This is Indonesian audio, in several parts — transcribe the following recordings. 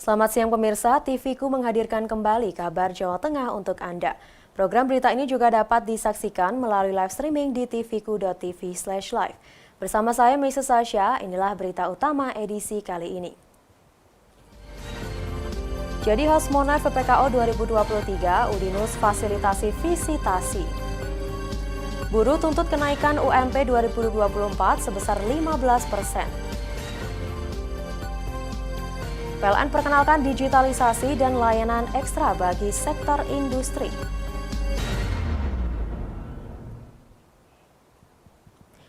Selamat siang pemirsa, TV-ku menghadirkan kembali kabar Jawa Tengah untuk Anda. Program berita ini juga dapat disaksikan melalui live streaming di tvku.tv/live. Bersama saya Mrs. Sasha, inilah berita utama edisi kali ini. Jadi host Monaf PPKO 2023, Udinus fasilitasi visitasi. Buruh tuntut kenaikan UMP 2024 sebesar 15%. PLN perkenalkan digitalisasi dan layanan ekstra bagi sektor industri.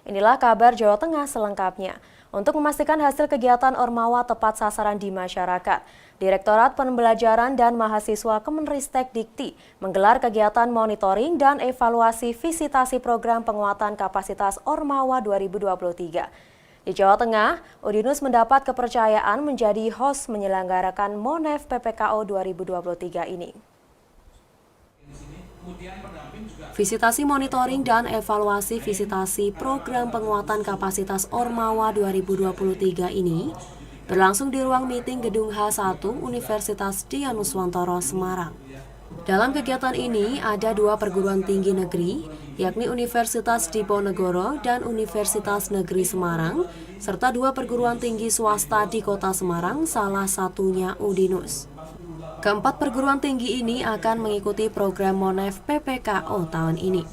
Inilah kabar Jawa Tengah selengkapnya. Untuk memastikan hasil kegiatan Ormawa tepat sasaran di masyarakat, Direktorat Pembelajaran dan Mahasiswa Kemenristek Dikti menggelar kegiatan monitoring dan evaluasi visitasi program penguatan kapasitas Ormawa 2023. Di Jawa Tengah, Udinus mendapat kepercayaan menjadi host menyelenggarakan Monef PPKO 2023 ini. Visitasi monitoring dan evaluasi visitasi program penguatan kapasitas Ormawa 2023 ini berlangsung di ruang meeting Gedung H1 Universitas Dianuswantoro Semarang. Dalam kegiatan ini ada 2 perguruan tinggi negeri, yakni Universitas Diponegoro dan Universitas Negeri Semarang, serta 2 perguruan tinggi swasta di Kota Semarang, salah satunya Udinus. Keempat perguruan tinggi ini akan mengikuti program Monef PPKO tahun ini.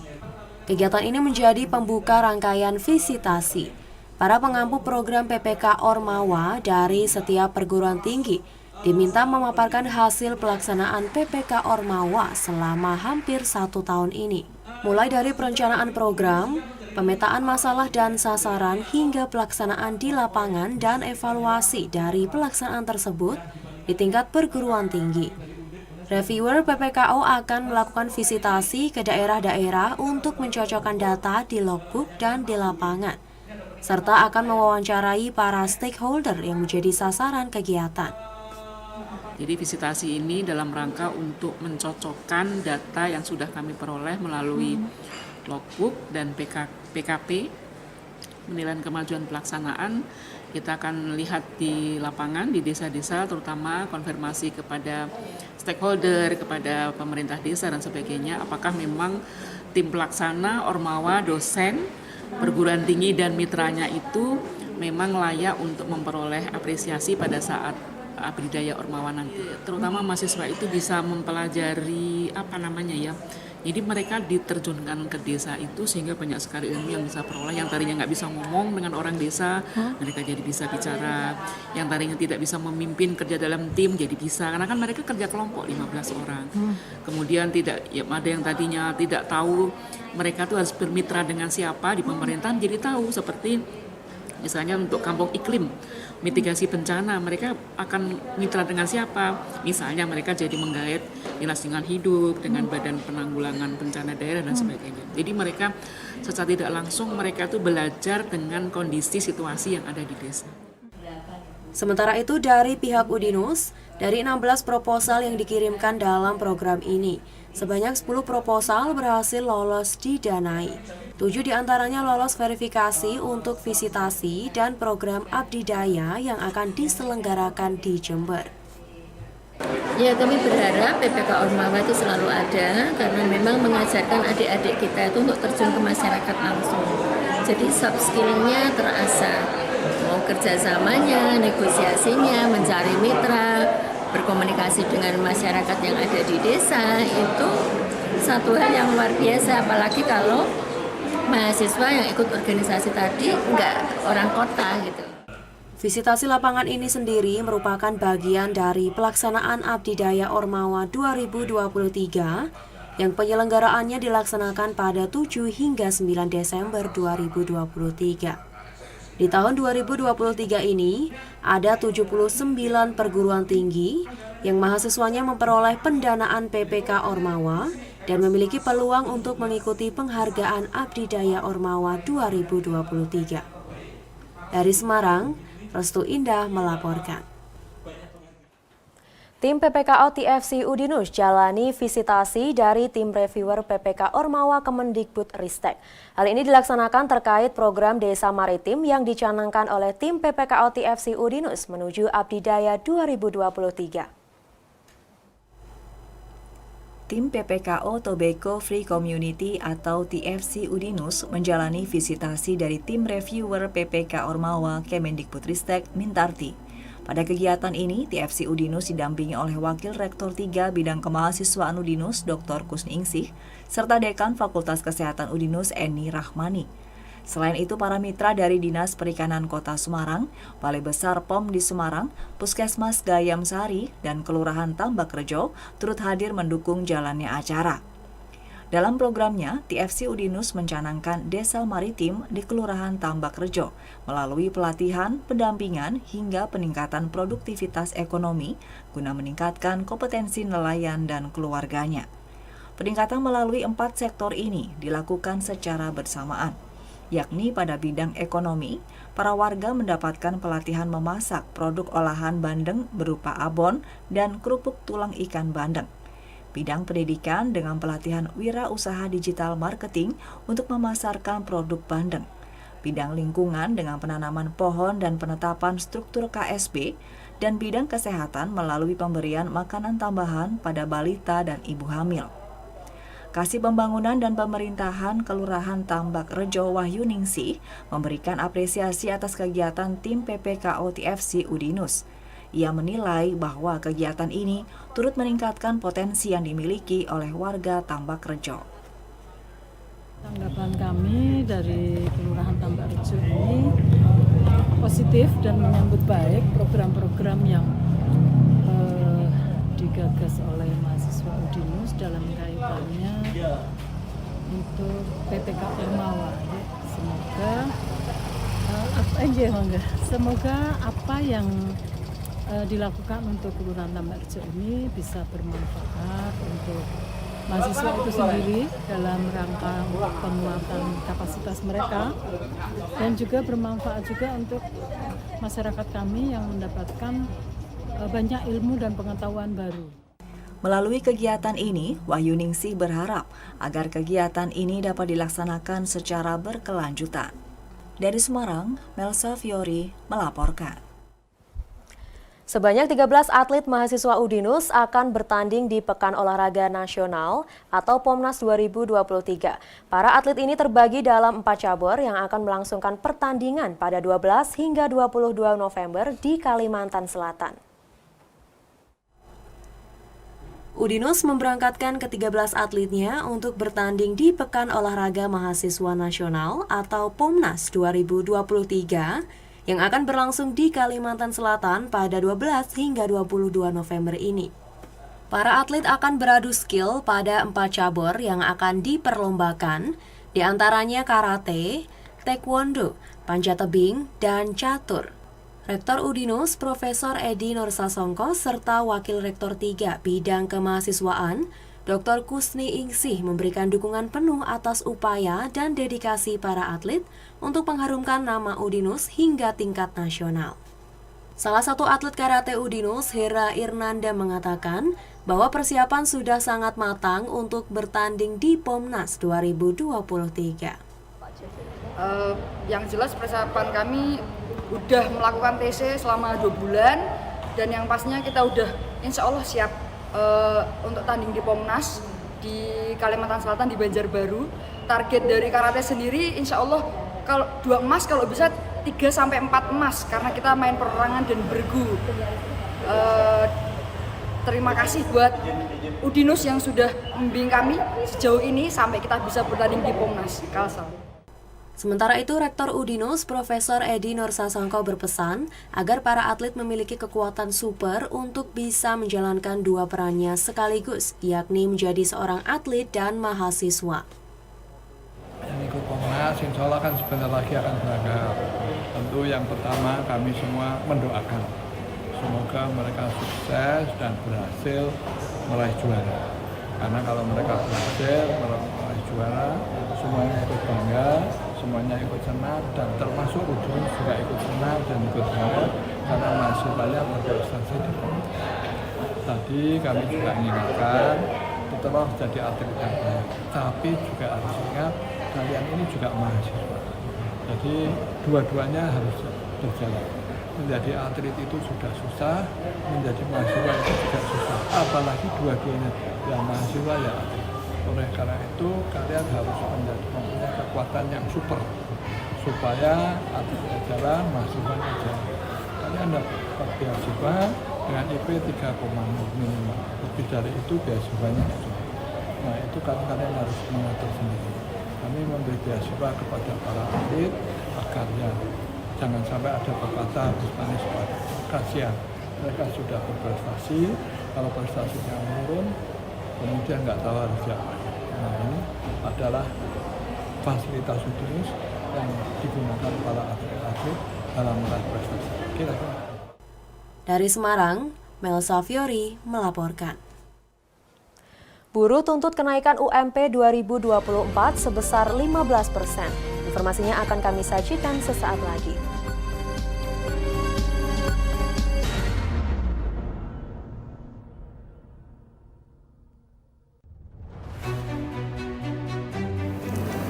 Kegiatan ini menjadi pembuka rangkaian visitasi. Para pengampu program PPK Ormawa dari setiap perguruan tinggi diminta memaparkan hasil pelaksanaan PPK Ormawa selama hampir 1 tahun ini. Mulai dari perencanaan program, pemetaan masalah dan sasaran hingga pelaksanaan di lapangan dan evaluasi dari pelaksanaan tersebut di tingkat perguruan tinggi. Reviewer PPKO akan melakukan visitasi ke daerah-daerah untuk mencocokkan data di logbook dan di lapangan, serta akan mewawancarai para stakeholder yang menjadi sasaran kegiatan. Jadi visitasi ini dalam rangka untuk mencocokkan data yang sudah kami peroleh melalui logbook dan PKP, penilaian kemajuan pelaksanaan. Kita akan lihat di lapangan, di desa-desa, terutama konfirmasi kepada stakeholder, kepada pemerintah desa dan sebagainya, apakah memang tim pelaksana, Ormawa, dosen, perguruan tinggi dan mitranya itu memang layak untuk memperoleh apresiasi pada saat abdi daya Ormawa nanti. Terutama mahasiswa itu bisa mempelajari jadi mereka diterjunkan ke desa itu sehingga banyak sekali ilmu yang bisa peroleh. Yang tadinya nggak bisa ngomong dengan orang desa, mereka jadi bisa bicara. Yang tadinya tidak bisa memimpin kerja dalam tim jadi bisa, karena kan mereka kerja kelompok 15 orang. Kemudian ada yang tadinya tidak tahu mereka tuh harus bermitra dengan siapa di pemerintahan, jadi tahu. Seperti misalnya untuk kampung iklim, mitigasi bencana, mereka akan mitra dengan siapa? Misalnya mereka jadi menggait Dinas Lingkungan Hidup dengan Badan Penanggulangan Bencana Daerah dan sebagainya. Jadi mereka secara tidak langsung mereka tuh belajar dengan kondisi situasi yang ada di desa. Sementara itu dari pihak Udinus, dari 16 proposal yang dikirimkan dalam program ini, sebanyak 10 proposal berhasil lolos didanai. 7 diantaranya lolos verifikasi untuk visitasi dan program abdi daya yang akan diselenggarakan di Jember. Ya, kami berharap PPK Ormawa itu selalu ada karena memang mengajarkan adik-adik kita itu untuk terjun ke masyarakat langsung. Jadi soft skill-nya terasa, mau kerjasamanya, negosiasinya, mencari mitra, berkomunikasi dengan masyarakat yang ada di desa, itu satu hal yang luar biasa, apalagi kalau mahasiswa yang ikut organisasi tadi enggak orang kota gitu. Visitasi lapangan ini sendiri merupakan bagian dari pelaksanaan Abdi Daya Ormawa 2023 yang penyelenggaraannya dilaksanakan pada 7 hingga 9 Desember 2023. Di tahun 2023 ini, ada 79 perguruan tinggi yang mahasiswanya memperoleh pendanaan PPK Ormawa dan memiliki peluang untuk mengikuti penghargaan Abdi Daya Ormawa 2023. Dari Semarang, Restu Indah melaporkan. Tim PPKO TFC Udinus jalani visitasi dari tim reviewer PPK Ormawa Kemendikbudristek. Hal ini dilaksanakan terkait program Desa Maritim yang dicanangkan oleh tim PPKO TFC Udinus menuju Abdidaya 2023. Tim PPKO Tobacco Free Community atau TFC Udinus menjalani visitasi dari tim reviewer PPK Ormawa Kemendikbudristek Mintarti. Pada kegiatan ini, TFC Udinus didampingi oleh Wakil Rektor 3 Bidang Kemahasiswaan Udinus Dr. Kusni Ingsih, serta Dekan Fakultas Kesehatan Udinus Eni Rahmani. Selain itu, para mitra dari Dinas Perikanan Kota Semarang, Balai Besar POM di Semarang, Puskesmas Gayam Sari, dan Kelurahan Tambakrejo turut hadir mendukung jalannya acara. Dalam programnya, TFC Udinus mencanangkan Desa Maritim di Kelurahan Tambakrejo melalui pelatihan, pendampingan, hingga peningkatan produktivitas ekonomi guna meningkatkan kompetensi nelayan dan keluarganya. Peningkatan melalui 4 sektor ini dilakukan secara bersamaan, yakni pada bidang ekonomi, para warga mendapatkan pelatihan memasak produk olahan bandeng berupa abon dan kerupuk tulang ikan bandeng. Bidang pendidikan dengan pelatihan wirausaha digital marketing untuk memasarkan produk bandeng. Bidang lingkungan dengan penanaman pohon dan penetapan struktur KSB, dan bidang kesehatan melalui pemberian makanan tambahan pada balita dan ibu hamil. Kasih Pembangunan dan Pemerintahan Kelurahan Tambakrejo Wahyu Ningsih memberikan apresiasi atas kegiatan tim PPKO TFC Udinus. Ia menilai bahwa kegiatan ini turut meningkatkan potensi yang dimiliki oleh warga Tambakrejo. Tanggapan kami dari Kelurahan Tambakrejo ini positif dan menyambut baik program-program yang digagas oleh mahasiswa Udinus dalam kaitannya untuk PPK Ormawa. Semoga apa yang dilakukan untuk Kelurahan Tambakrejo ini bisa bermanfaat untuk mahasiswa itu sendiri dalam rangka penguatan kapasitas mereka, dan juga bermanfaat juga untuk masyarakat kami yang mendapatkan banyak ilmu dan pengetahuan baru. Melalui kegiatan ini, Wahyu Ningsih berharap agar kegiatan ini dapat dilaksanakan secara berkelanjutan. Dari Semarang, Melsa Fiori melaporkan. Sebanyak 13 atlet mahasiswa Udinus akan bertanding di Pekan Olahraga Nasional atau POMNAS 2023. Para atlet ini terbagi dalam 4 cabur yang akan melangsungkan pertandingan pada 12 hingga 22 November di Kalimantan Selatan. Udinus memberangkatkan ke-13 atletnya untuk bertanding di Pekan Olahraga Mahasiswa Nasional atau POMNAS 2023 yang akan berlangsung di Kalimantan Selatan pada 12 hingga 22 November ini. Para atlet akan beradu skill pada 4 cabur yang akan diperlombakan, diantaranya karate, taekwondo, panjat tebing, dan catur. Rektor Udinus, Profesor Edi Nursasongko, serta Wakil Rektor 3 Bidang Kemahasiswaan, Dr. Kusni Ingsih memberikan dukungan penuh atas upaya dan dedikasi para atlet untuk mengharumkan nama Udinus hingga tingkat nasional. Salah satu atlet karate Udinus, Hera Irnanda, mengatakan bahwa persiapan sudah sangat matang untuk bertanding di POMNAS 2023. Yang jelas persiapan kami udah melakukan TC selama 2 bulan, dan yang pastinya kita udah insya Allah siap untuk tanding di POMNAS di Kalimantan Selatan di Banjarbaru. Target dari karate sendiri insya Allah kalau 2 emas, kalau bisa 3-4 emas, karena kita main perorangan dan bergu. Terima kasih buat Udinus yang sudah membimbing kami sejauh ini sampai kita bisa bertanding di POMNAS Kalsel. Sementara itu, Rektor Udinus, Profesor Edi Nursasongko berpesan agar para atlet memiliki kekuatan super untuk bisa menjalankan 2 perannya sekaligus, yakni menjadi seorang atlet dan mahasiswa. Yang ikut POMNAS, insya Allah kan sebentar lagi akan berangkat. Tentu yang pertama kami semua mendoakan. Semoga mereka sukses dan berhasil meraih juara. Karena kalau mereka berhasil meraih juara, semuanya ikut bangga, semuanya ikut senang, dan termasuk Udinus juga ikut senang dan ikut bangga karena mahasiswanya berprestasi di POMNAS. Tadi kami juga mengingatkan tetaplah jadi atlet yang baik, tapi juga harus ingat kalian ini juga mahasiswa. Jadi dua-duanya harus berjalan. Menjadi atlet itu sudah susah, menjadi mahasiswa itu juga susah. Apalagi dua-duanya, yang mahasiswa ya atlet. Oleh karena itu kalian harus mempunyai kekuatan yang super supaya atletnya jalan, mahasiswanya jalan. Kalian dapat beasiswa dengan IP 3,0 minimal. Lebih dari itu beasiswanya tidak. Nah itu kalian harus mengatur sendiri. Kami memberi beasiswa kepada para atlet agar ya jangan sampai ada pepatah habis manis kasihan. Mereka sudah berprestasi, kalau prestasinya menurun, kemudian nggak tahu harus siapa. Nah ini adalah fasilitas Udinus yang digunakan para atlet-atlet dalam meraih prestasi. Kira-kira. Dari Semarang, Melsa Fiori melaporkan. Buruh tuntut kenaikan UMP 2024 sebesar 15%. Informasinya akan kami sajikan sesaat lagi.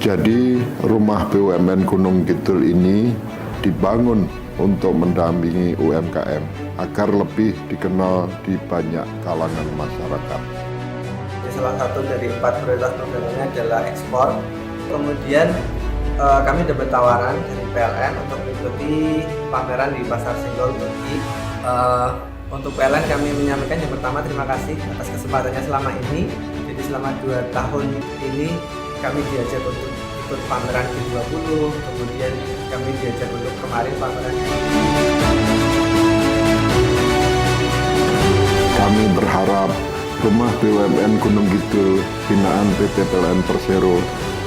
Jadi rumah BUMN Gunung Kidul ini dibangun untuk mendampingi UMKM agar lebih dikenal di banyak kalangan masyarakat. Salah satu dari 4 prioritas programnya adalah ekspor. Kemudian kami dapat tawaran dari PLN untuk mengikuti pameran di Pasar Senggol Turki. Untuk PLN kami menyampaikan yang pertama terima kasih atas kesempatannya selama ini. Jadi selama 2 tahun ini kami diajak untuk ikut pameran G20, kemudian kami diajak untuk kemarin pameran. Kami berharap rumah BUMN Gunung Kidul binaan PT PLN Persero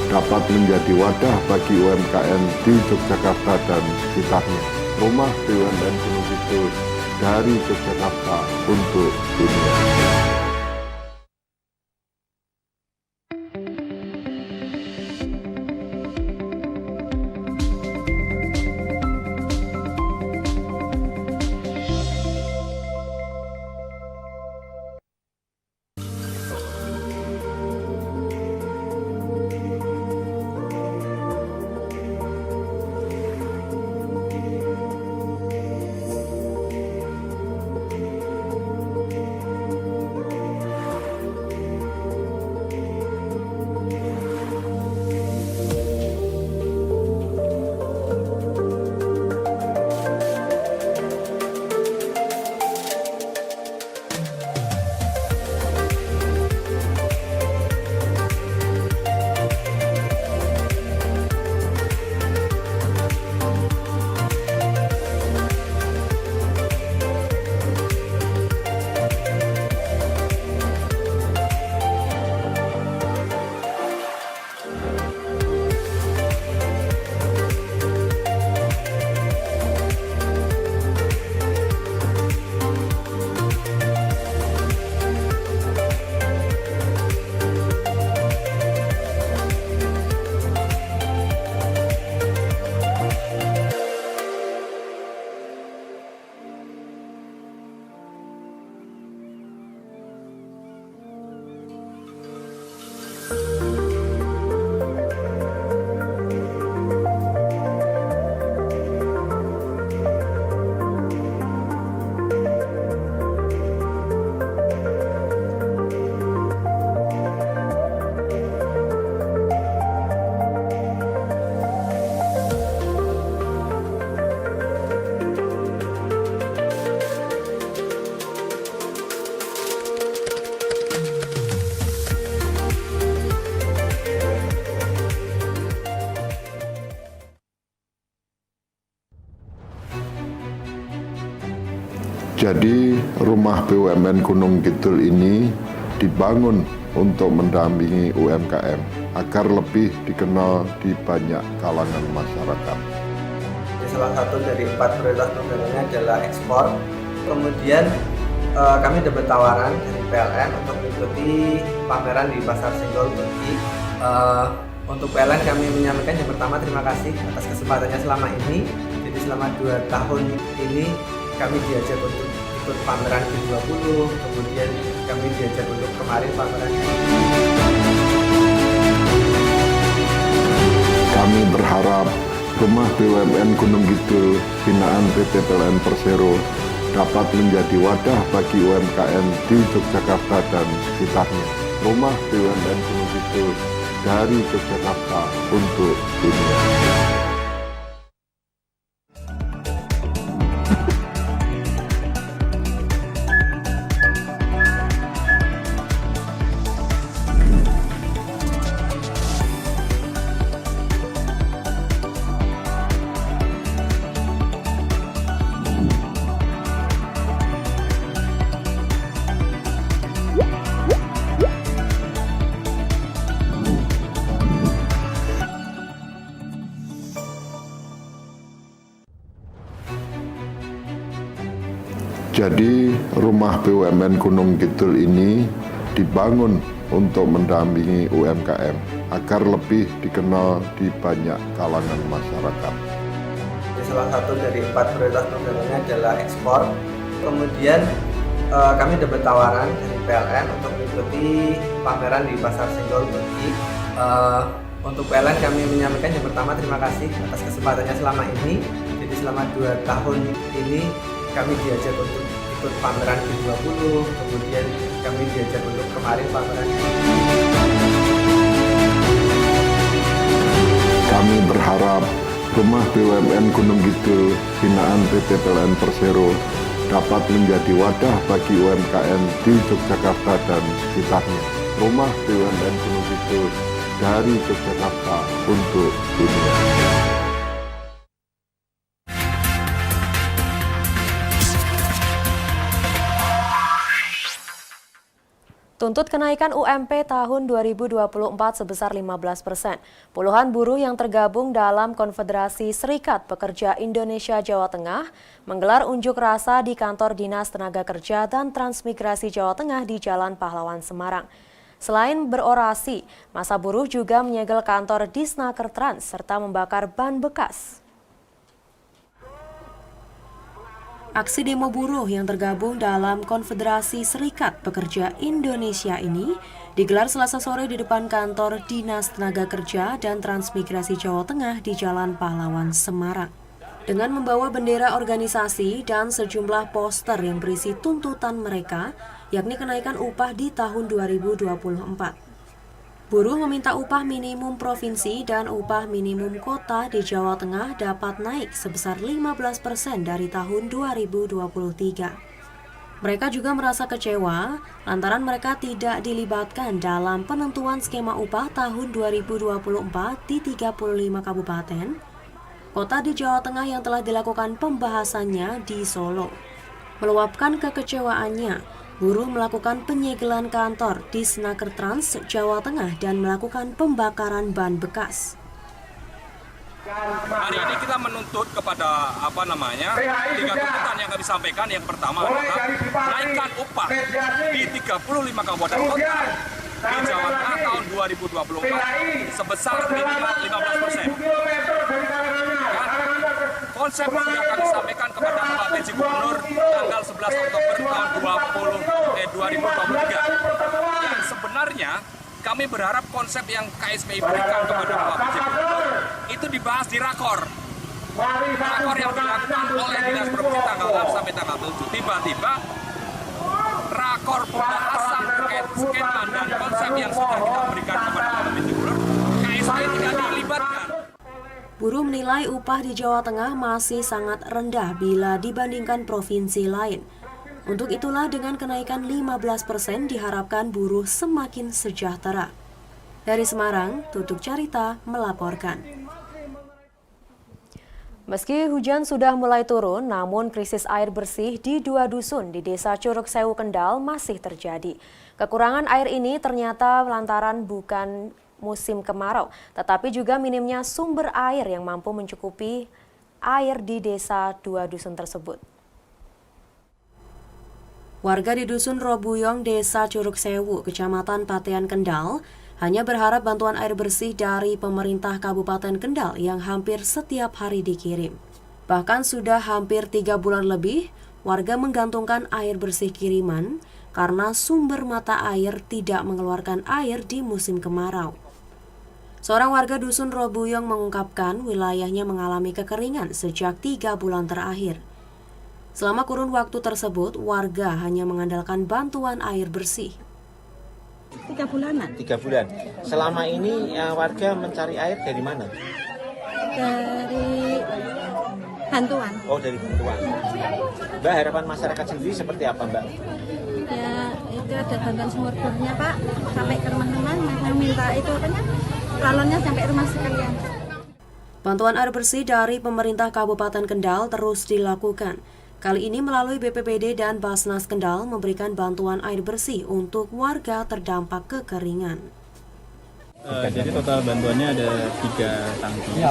dapat menjadi wadah bagi UMKM di Yogyakarta dan sekitarnya. Rumah BUMN Gunung Kidul dari Yogyakarta untuk dunia. Jadi rumah BUMN Gunung Kidul ini dibangun untuk mendampingi UMKM agar lebih dikenal di banyak kalangan masyarakat. Salah satu dari 4 prioritas programnya adalah ekspor. Kemudian kami dapat tawaran dari PLN untuk mengikuti pameran di Pasar Senggol Turki. Untuk PLN kami menyampaikan yang pertama terima kasih atas kesempatannya selama ini. Jadi selama 2 tahun ini kami diajak untuk ikut pameran G20, kemudian kami diajak untuk kemarin pameran. Kami berharap Rumah BUMN Gunung Kidul binaan PT PLN Persero dapat menjadi wadah bagi UMKM di Yogyakarta dan sekitarnya. Rumah BUMN Gunung Kidul dari Yogyakarta untuk dunia. Jadi rumah BUMN Gunung Kidul ini dibangun untuk mendampingi UMKM agar lebih dikenal di banyak kalangan masyarakat. Salah satu dari 4 prioritas programnya adalah ekspor. Kemudian kami dapat tawaran dari PLN untuk mengikuti pameran di Pasar Senggol Turki. Untuk PLN kami menyampaikan yang pertama terima kasih atas kesempatannya selama ini. Jadi selama 2 tahun ini kami diajak untuk ikut pameran G20, kemudian kami diajak untuk kemarin pameran. Kami berharap Rumah BUMN Gunung Kidul binaan PT PLN Persero dapat menjadi wadah bagi UMKM di Yogyakarta dan sekitarnya. Rumah BUMN Gunung Kidul dari Yogyakarta untuk dunia. Tuntut kenaikan UMP tahun 2024 sebesar 15%. Puluhan buruh yang tergabung dalam Konfederasi Serikat Pekerja Indonesia Jawa Tengah menggelar unjuk rasa di kantor Dinas Tenaga Kerja dan Transmigrasi Jawa Tengah di Jalan Pahlawan Semarang. Selain berorasi, massa buruh juga menyegel kantor Disnaker Trans serta membakar ban bekas. Aksi demo buruh yang tergabung dalam Konfederasi Serikat Pekerja Indonesia ini digelar Selasa sore di depan kantor Dinas Tenaga Kerja dan Transmigrasi Jawa Tengah di Jalan Pahlawan Semarang. Dengan membawa bendera organisasi dan sejumlah poster yang berisi tuntutan mereka, yakni kenaikan upah di tahun 2024. Buruh meminta upah minimum provinsi dan upah minimum kota di Jawa Tengah dapat naik sebesar 15% dari tahun 2023. Mereka juga merasa kecewa lantaran mereka tidak dilibatkan dalam penentuan skema upah tahun 2024 di 35 kabupaten kota di Jawa Tengah yang telah dilakukan pembahasannya di Solo. Meluapkan kekecewaannya, buruh melakukan penyegelan kantor di Disnaker Trans Jawa Tengah dan melakukan pembakaran ban bekas. Hari ini kita menuntut kepada tiga tuntutan yang kami sampaikan. Yang pertama adalah naikkan upah di 35 kabupaten kota di Jawa Tengah tahun 2024 sebesar minimal 15%. Konsep sudah kami sampaikan kepada Bapak PJ Gubernur tanggal 11 Oktober tahun 2023. Yang sebenarnya kami berharap konsep yang KSPI berikan kepada Bapak PJ Gubernur itu dibahas di rakor. Rakor yang dilakukan oleh Dinas Provinsi tanggal 6 sampai tanggal 7. Tiba-tiba rakor pembahasan terkait skema dan konsep yang sudah kita berikan kepada Bapak PJ Gubernur, KSPI tidak dilibatkan. Buruh menilai upah di Jawa Tengah masih sangat rendah bila dibandingkan provinsi lain. Untuk itulah dengan kenaikan 15% diharapkan buruh semakin sejahtera. Dari Semarang, Tutuk Carita melaporkan. Meski hujan sudah mulai turun, namun krisis air bersih di 2 dusun di Desa Curug Sewu Kendal masih terjadi. Kekurangan air ini ternyata lantaran bukan musim kemarau, tetapi juga minimnya sumber air yang mampu mencukupi air di desa 2 dusun tersebut. Warga di Dusun Robuyong, Desa Curug Sewu, Kecamatan Patean Kendal, hanya berharap bantuan air bersih dari pemerintah Kabupaten Kendal yang hampir setiap hari dikirim. Bahkan sudah hampir 3 bulan lebih, warga menggantungkan air bersih kiriman karena sumber mata air tidak mengeluarkan air di musim kemarau. Seorang warga Dusun Robuyong mengungkapkan wilayahnya mengalami kekeringan sejak 3 bulan terakhir. Selama kurun waktu tersebut, warga hanya mengandalkan bantuan air bersih. 3 bulanan. 3 bulan. Selama ini warga mencari air dari mana? Dari bantuan. Oh, dari bantuan. Mbak, harapan masyarakat sendiri seperti apa, Mbak? Ya, itu ada bantuan sumur bornya, Pak. Sampai ke rumah-rumah, yang minta itu galonnya sampai rumah sekalian. Bantuan air bersih dari pemerintah Kabupaten Kendal terus dilakukan. Kali ini melalui BPBD dan Basnas Kendal memberikan bantuan air bersih untuk warga terdampak kekeringan. Jadi total bantuannya ada 3 tangki.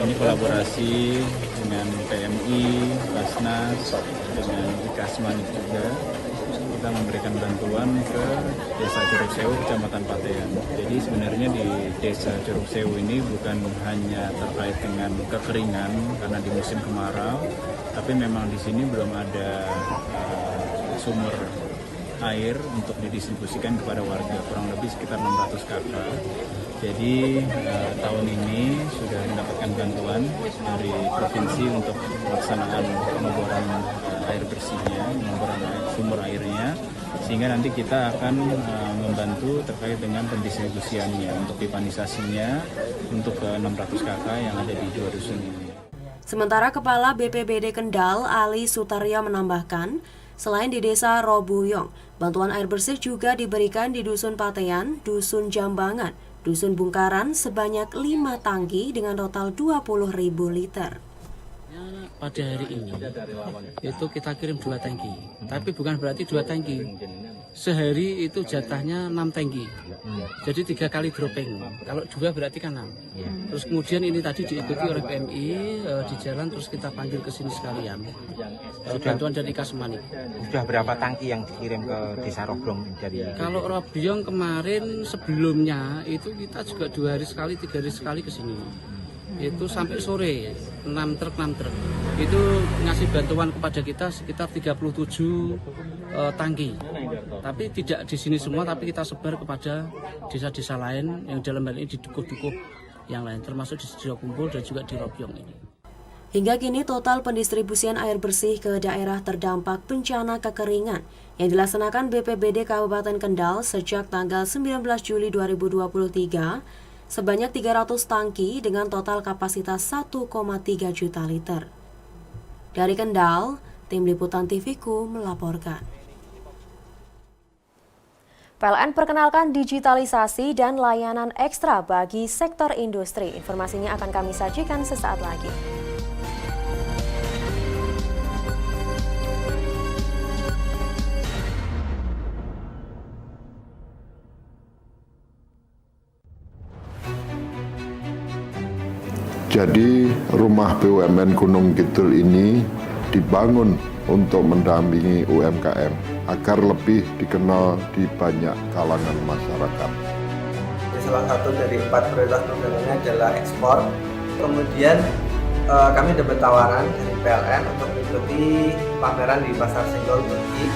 Ini kolaborasi dengan PMI, Basnas, dengan Kasmani juga. Kita memberikan bantuan ke Desa Curug Sewu, Kecamatan Patean. Jadi sebenarnya di Desa Curug Sewu ini bukan hanya terkait dengan kekeringan karena di musim kemarau, tapi memang di sini belum ada sumur air untuk didistribusikan kepada warga, kurang lebih sekitar 600 kakak. Jadi tahun ini sudah mendapatkan bantuan dari provinsi untuk pelaksanaan pengeboran air bersihnya, pengeboran sumber airnya, sehingga nanti kita akan membantu terkait dengan pendistribusiannya untuk pipanisasinya untuk 600 kakak yang ada di 2 dusun ini. Sementara Kepala BPBD Kendal, Ali Sutaryo menambahkan, selain di Desa Robuyong, bantuan air bersih juga diberikan di Dusun Patean, Dusun Jambangan, Dusun Bungkaran sebanyak 5 tangki dengan total 20.000 liter. Pada hari ini itu kita kirim 2 tangki, tapi bukan berarti 2 tangki. Sehari itu jatahnya 6 tangki, jadi 3 kali dropping. Kalau 2 berarti kan 6. Terus kemudian ini tadi diikuti oleh PMI di jalan, terus kita panggil ke sini sekalian. Bantuan dari Kasmani. Sudah berapa tangki yang dikirim ke Desa Robuyong dari? Kalau Robuyong kemarin sebelumnya itu kita juga 2 hari sekali, 3 hari sekali ke sini. Itu sampai sore 6 truk itu ngasih bantuan kepada kita sekitar 37 tangki, tapi tidak di sini semua, tapi kita sebar kepada desa-desa lain yang dalam hal ini di dukuh-dukuh yang lain, termasuk di Desa Kumpul dan juga di Robuyong ini. Hingga kini total pendistribusian air bersih ke daerah terdampak bencana kekeringan yang dilaksanakan BPBD Kabupaten Kendal sejak tanggal 19 Juli 2023 sebanyak 300 tangki dengan total kapasitas 1,3 juta liter. Dari Kendal, Tim Liputan TVku melaporkan. PLN perkenalkan digitalisasi dan layanan ekstra bagi sektor industri. Informasinya akan kami sajikan sesaat lagi. Jadi rumah BUMN Gunung Kidul ini dibangun untuk mendampingi UMKM agar lebih dikenal di banyak kalangan masyarakat. Salah satu dari 4 prioritas programnya adalah ekspor. Kemudian kami dapat tawaran dari PLN untuk mengikuti pameran di Pasar Senggol Turki.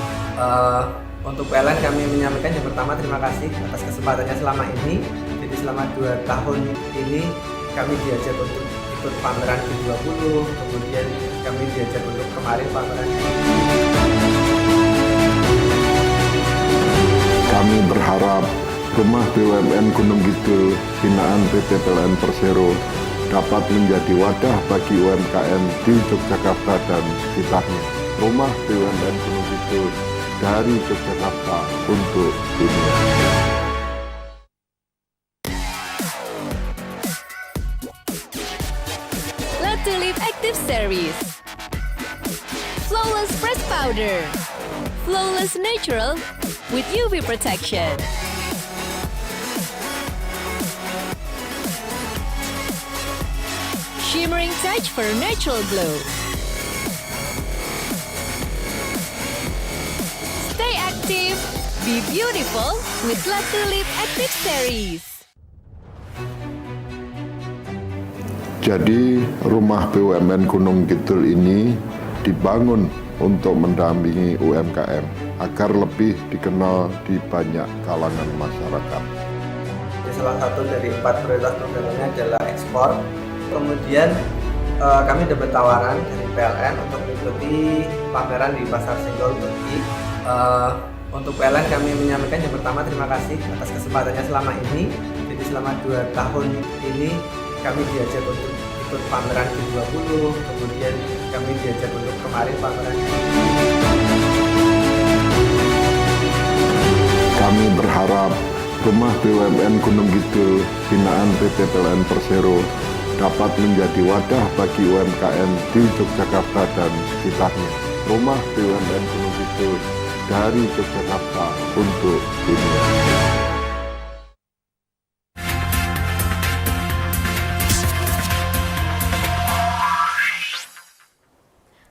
Untuk PLN kami menyampaikan yang pertama terima kasih atas kesempatannya selama ini. Jadi selama 2 tahun ini kami diajak untuk ikut pameran G20, kemudian kami diajak untuk kemarin pameran. Kami berharap rumah BUMN Gunung Kidul binaan PT PLN Persero dapat menjadi wadah bagi UMKM di Yogyakarta dan sekitarnya. Rumah BUMN Gunung Kidul dari Yogyakarta untuk dunia. Tulip Active Series, Flawless Press Powder, Flawless Natural with UV Protection. Shimmering touch for natural glow. Stay active, be beautiful with La Tulip Active Series. Jadi rumah BUMN Gunung Kidul ini dibangun untuk mendampingi UMKM agar lebih dikenal di banyak kalangan masyarakat. Salah satu dari 4 prioritas programnya adalah ekspor. Kemudian kami dapat tawaran dari PLN untuk mengikuti pameran di Pasar Senggol Turki. Untuk PLN kami menyampaikan yang pertama terima kasih atas kesempatannya selama ini. Jadi selama 2 tahun ini kami diajak untuk ikut pameran G20, kemudian kami diajak untuk kemarin pameran. Kami berharap Rumah BUMN Gunung Kidul binaan PT PLN Persero dapat menjadi wadah bagi UMKM di Yogyakarta dan sekitarnya. Rumah BUMN Gunung Kidul dari Yogyakarta untuk dunia.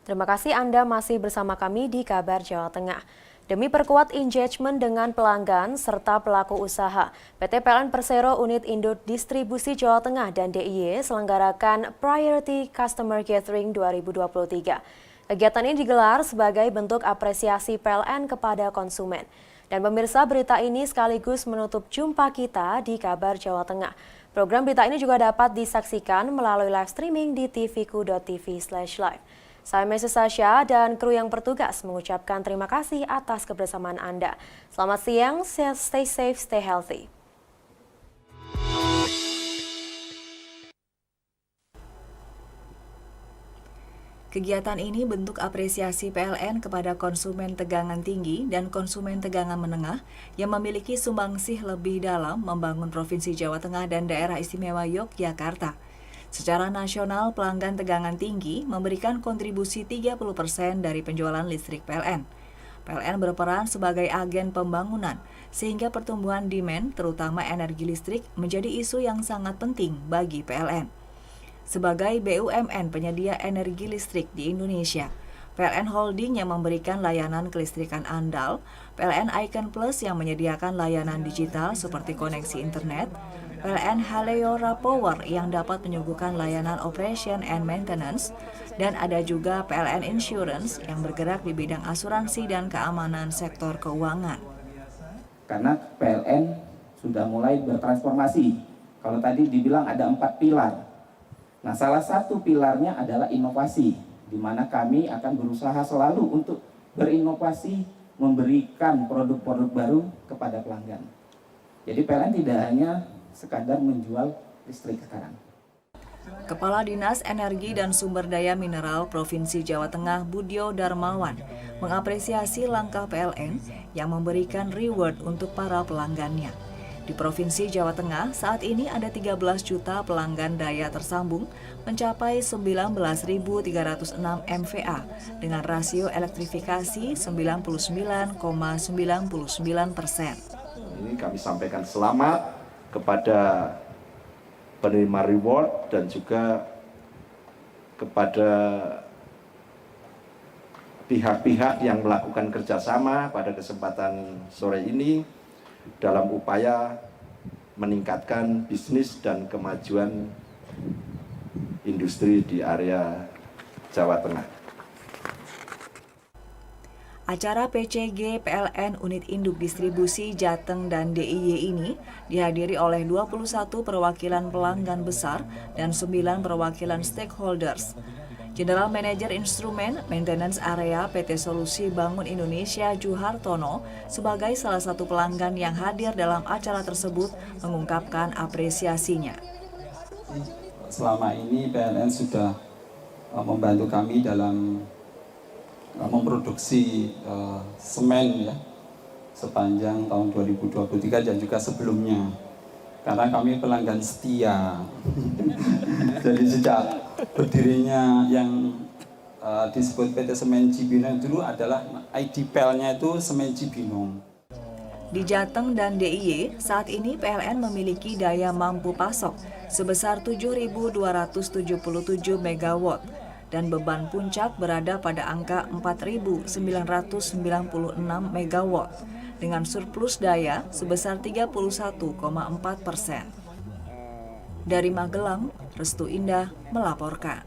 Terima kasih Anda masih bersama kami di Kabar Jawa Tengah. Demi perkuat engagement dengan pelanggan serta pelaku usaha, PT PLN Persero Unit Induk Distribusi Jawa Tengah dan DIY selenggarakan Priority Customer Gathering 2023. Kegiatan ini digelar sebagai bentuk apresiasi PLN kepada konsumen. Dan pemirsa, berita ini sekaligus menutup jumpa kita di Kabar Jawa Tengah. Program berita ini juga dapat disaksikan melalui live streaming di tvku.tv/live. Saya Messi Sasha dan kru yang bertugas mengucapkan terima kasih atas kebersamaan Anda. Selamat siang, stay safe, stay healthy. Kegiatan ini bentuk apresiasi PLN kepada konsumen tegangan tinggi dan konsumen tegangan menengah yang memiliki sumbangsih lebih dalam membangun Provinsi Jawa Tengah dan Daerah Istimewa Yogyakarta. Secara nasional, pelanggan tegangan tinggi memberikan kontribusi 30% dari penjualan listrik PLN. PLN berperan sebagai agen pembangunan, sehingga pertumbuhan demand, terutama energi listrik, menjadi isu yang sangat penting bagi PLN. Sebagai BUMN penyedia energi listrik di Indonesia, PLN Holding yang memberikan layanan kelistrikan andal, PLN Icon Plus yang menyediakan layanan digital seperti koneksi internet, PLN Haleora Power yang dapat menyuguhkan layanan operation and maintenance, dan ada juga PLN Insurance yang bergerak di bidang asuransi dan keamanan sektor keuangan. Karena PLN sudah mulai bertransformasi. Kalau tadi dibilang ada 4 pilar. Nah, salah satu pilarnya adalah inovasi, di mana kami akan berusaha selalu untuk berinovasi, memberikan produk-produk baru kepada pelanggan. Jadi PLN tidak hanya sekadar menjual listrik sekarang. Kepala Dinas Energi dan Sumber Daya Mineral Provinsi Jawa Tengah Budyo Darmawan mengapresiasi langkah PLN yang memberikan reward untuk para pelanggannya. Di Provinsi Jawa Tengah saat ini ada 13 juta pelanggan daya tersambung mencapai 19.306 MVA dengan rasio elektrifikasi 99,99%. Ini kami sampaikan selamat kepada penerima reward dan juga kepada pihak-pihak yang melakukan kerjasama pada kesempatan sore ini dalam upaya meningkatkan bisnis dan kemajuan industri di area Jawa Tengah. Acara PCG PLN Unit Induk Distribusi Jateng dan DIY ini dihadiri oleh 21 perwakilan pelanggan besar dan 9 perwakilan stakeholders. General Manager Instrumen Maintenance Area PT Solusi Bangun Indonesia Juhartono sebagai salah satu pelanggan yang hadir dalam acara tersebut mengungkapkan apresiasinya. Selama ini PLN sudah membantu kami dalam memproduksi semen ya sepanjang tahun 2023 dan juga sebelumnya, karena kami pelanggan setia. Jadi sejak berdirinya yang disebut PT Semen Cibinong dulu adalah ID PL-nya itu Semen Cibinong. Di Jateng dan DIY, saat ini PLN memiliki daya mampu pasok sebesar 7.277 MW dan beban puncak berada pada angka 4.996 MW dengan surplus daya sebesar 31,4%. Dari Magelang, Restu Indah melaporkan.